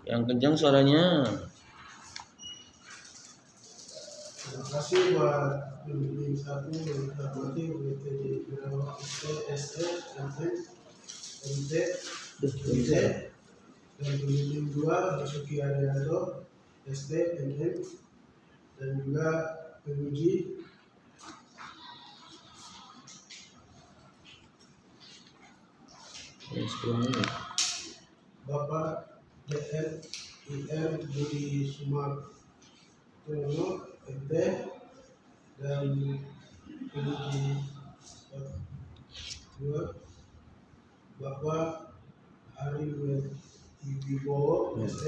Yang kencang suaranya. Terima kasih buat pembimbing 1 yang terhormati WTD Berawak SE, MT, dan pembimbing 2 Basuki Arianto, SD, MM, dan juga penguji Bapak DR IR Budi Sumartono, MT, dan penguji 2 Bapak Ari Wibowo, SD,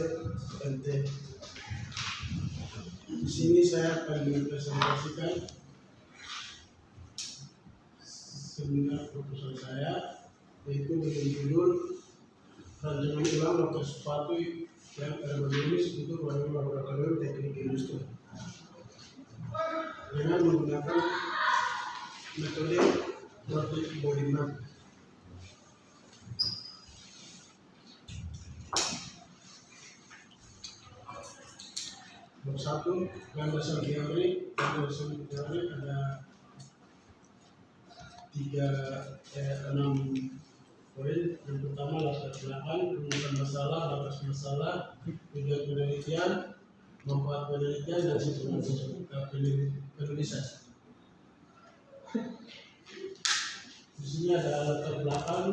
MT. Di sini saya akan mempresentasikan seminar proposal saya, yaitu dengan judul rancangan ulang motor sepatu yang ergonomis untuk laboratorium teknik industri dengan menggunakan metode robotic body map. Bab 1, landasan teori. Landasan teori ada 6 poin. Yang pertama latar belakang, rumusan masalah, batas masalah, tujuan penelitian, manfaat penelitian, dan sistem penulisan. Di sini ada latar belakang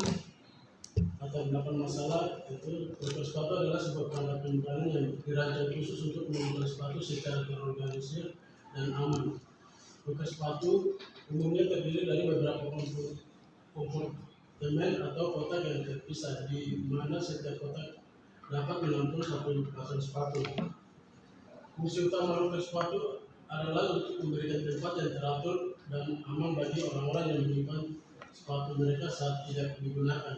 masalah. Itu motor sepatu adalah sebuah perangkat penyimpanan yang dirancang khusus untuk membuat sepatu secara terorganisir dan aman. Motor sepatu umumnya terdiri dari beberapa kompartemen atau kotak yang terpisah, di mana setiap kotak dapat menampung satu pasang sepatu. Fungsi utama motor sepatu adalah untuk memberikan tempat yang teratur dan aman bagi orang-orang yang menyimpan sepatu mereka saat tidak digunakan.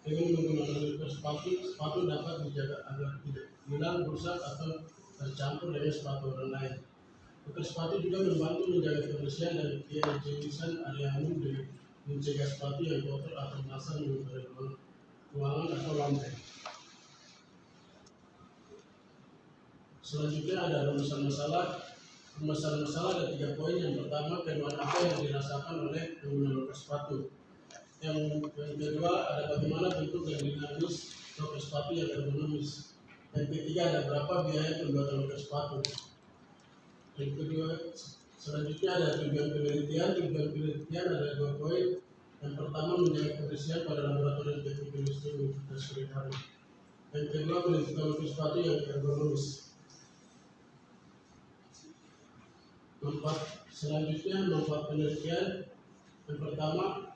Dengan menggunakan motor sepatu dapat dijaga agar tidak hilang, rusak, atau tercampur dengan sepatu orang lain. Motor sepatu juga membantu menjaga kebersihan dan kehigienisan area umum dengan mencegah sepatu yang kotor atau basah mengotori ruangan atau lantai. Selanjutnya ada rumusan masalah. Rumusan masalah ada 3 poin. Yang pertama, keluhan apa yang dirasakan oleh pengguna motor sepatu. Yang kedua, ada bagaimana bentuk dan dinamis motor sepatu yang ergonomis. Yang ketiga, ada berapa biaya pembuatan motor sepatu. Yang kedua, selanjutnya ada tujuan penelitian. Tujuan penelitian ada 2 poin. Yang pertama, menjaga kebersihan pada laboratorium teknik industri Universitas Surabaya. Yang kedua, penelitian motor sepatu yang ergonomis. Selanjutnya, manfaat penelitian. Yang pertama,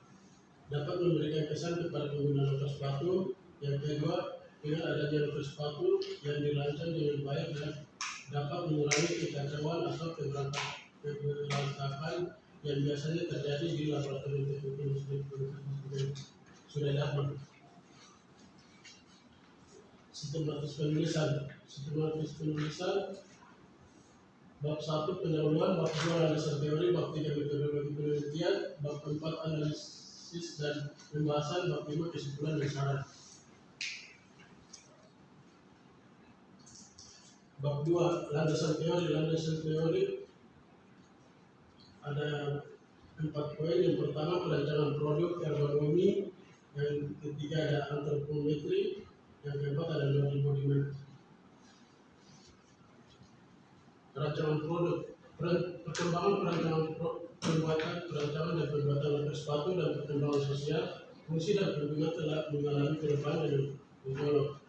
dapat memberikan kesan kepada pengguna motor sepatu. Yang kedua, dengan adanya motor sepatu yang dirancang dengan baik dan dapat mengurangi kekacauan atau keberantakan yang biasanya terjadi di laboratorium teknik industri Surabaya. Sistematis penulisan. Bab 1 pendahuluan, bab 2 landasan teori, bab 3 metodologi penelitian, bab 4 analisis dan pembahasan, bab 5 kesimpulan dan saran. Bab 2 landasan teori. Landasan teori ada 4 poin. Yang pertama, perancangan produk ergonomi. Yang ketiga ada antropometri. Yang keempat ada body map. Perancangan produk. Perkembangan pembuatan dan pembuatan motor sepatu dan perkembangan sosial, fungsi dan pengguna telah mengalami perubahan dan mencolok.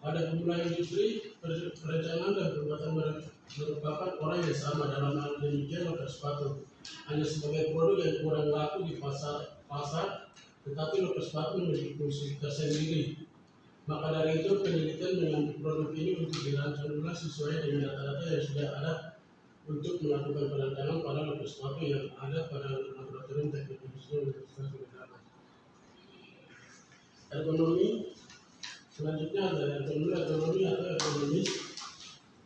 Pada pemula industri, perencanaan dan pembuatan merupakan orang yang sama. Dalam hal demikian motor sepatu hanya sebagai produk yang kurang laku di pasar, tetapi motor sepatu memiliki fungsi tersendiri. Maka dari itu, penelitian mengambil produk ini untuk dirancang ulang sesuai dengan data-data yang sudah ada untuk melakukan perancangan pada motor sepatu yang ada pada laboratorium teknik industri Universitas Surabaya. Ergonomi. Selanjutnya ada ergonomi atau ergonomis.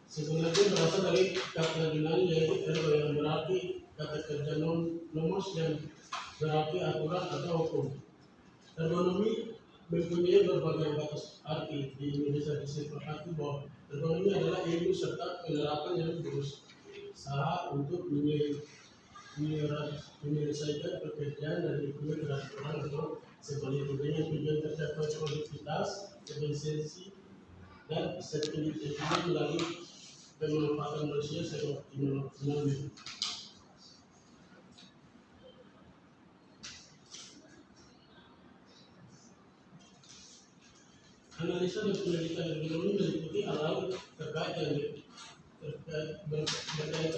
Sebenarnya berasal dari kata Yunani yaitu ergo yang berarti kata kerja nomos yang berarti aturan atau hukum. Ergonomi mempunyai berbagai batas arti. Di Indonesia disepakati bahwa ekonomi adalah ilmu serta penerapan yang berusaha untuk menyelesaikan pekerjaan dan lingkungan terhadap orang atau sebaliknya dengan tujuan tercapai produktivitas, efisiensi, dan stabilitas melalui pemanfaatan manusia seoptimal-optimalnya. Analisa dan penelitian ekonomi meliputi hal-hal berkaitan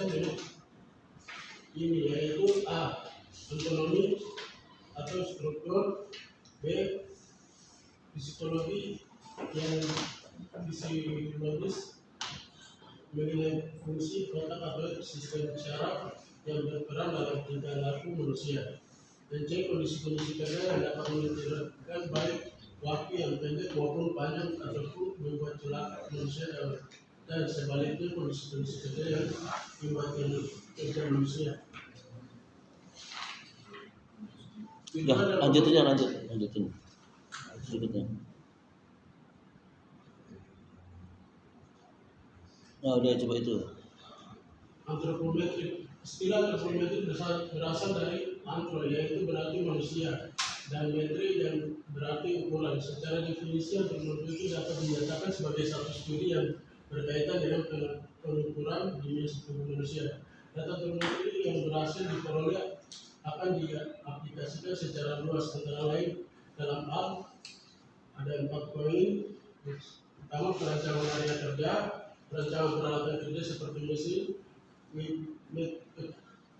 dengan ini, yaitu A. Ekonomi atau struktur, B. Psikologi yang fisiologis mengenai fungsi otak atau sistem syaraf yang berperan dalam tingkah laku manusia, dan C. Kondisi-kondisi kerja yang dapat menyebabkan baik waktu yang pendek maupun panjang ataupun membuat celaka manusia dan sebaliknya kondisi-kondisi kerja yang membuat kerja manusia. Ya, lanjutin. Berikutnya. Nah, udah coba itu. Antropometri. Istilah antropometri berasal dari antro, yaitu berarti manusia, dan metri yang berarti ukuran. Secara definisi, antropometri dapat dinyatakan sebagai satu studi yang berkaitan dengan pengukuran dimensi tubuh manusia. Data antropometri yang berhasil diperoleh akan diaplikasikan secara luas, antara lain dalam hal ada 4 poin. Pertama, perancangan area kerja, perancangan peralatan kerja seperti mesin,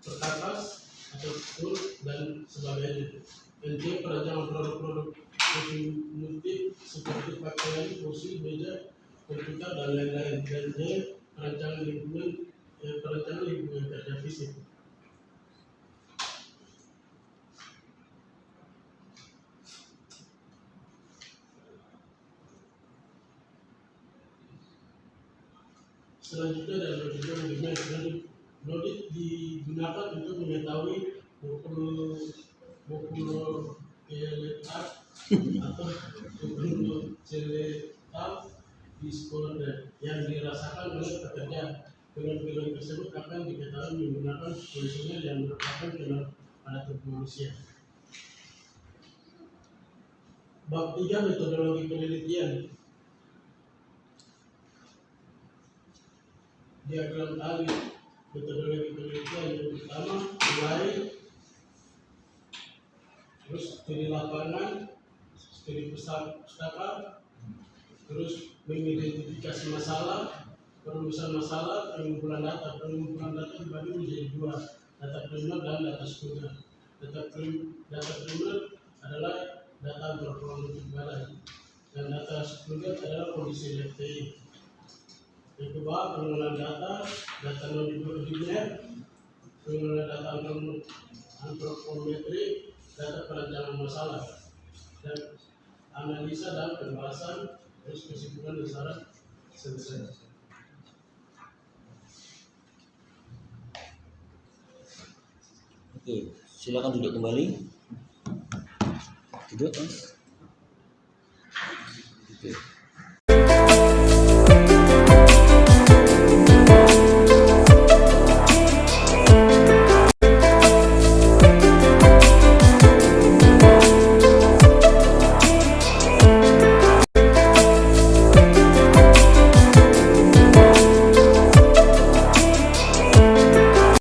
perkakas atau tool dan sebagainya. Dan C, perancangan produk-produk multi seperti pakaian, kursi, meja, komputer dan lain-lain. Dan D, perancangan lingkungan kerja fisik. Selanjutnya adalah logistik demand. Logik digunakan untuk mengetahui buku atau celetal disorder yang dirasakan oleh pekerja. Dengan tersebut akan diketahui menggunakan kuesioner yang merupakan kenal pada tubuh manusia. Bab 3, metodologi penelitian. Diagram tali metodologi penelitian yang pertama mulai, terus studi lapangan, studi pustaka, terus mengidentifikasi masalah, perumusan masalah, pengumpulan data. Pengumpulan data dibagi menjadi 2, data primer dan data sekunder. Data primer adalah data berproduktif badan, dan data sekunder adalah kondisi LTI. Yang kedua, pengelolaan data non-linear, pengelolaan data antropometri, data perancangan masalah, dan analisa dan pembahasan, terus kesimpulan dan saran selesai. Oke, silakan duduk kembali. Duduk, Mas. Oke.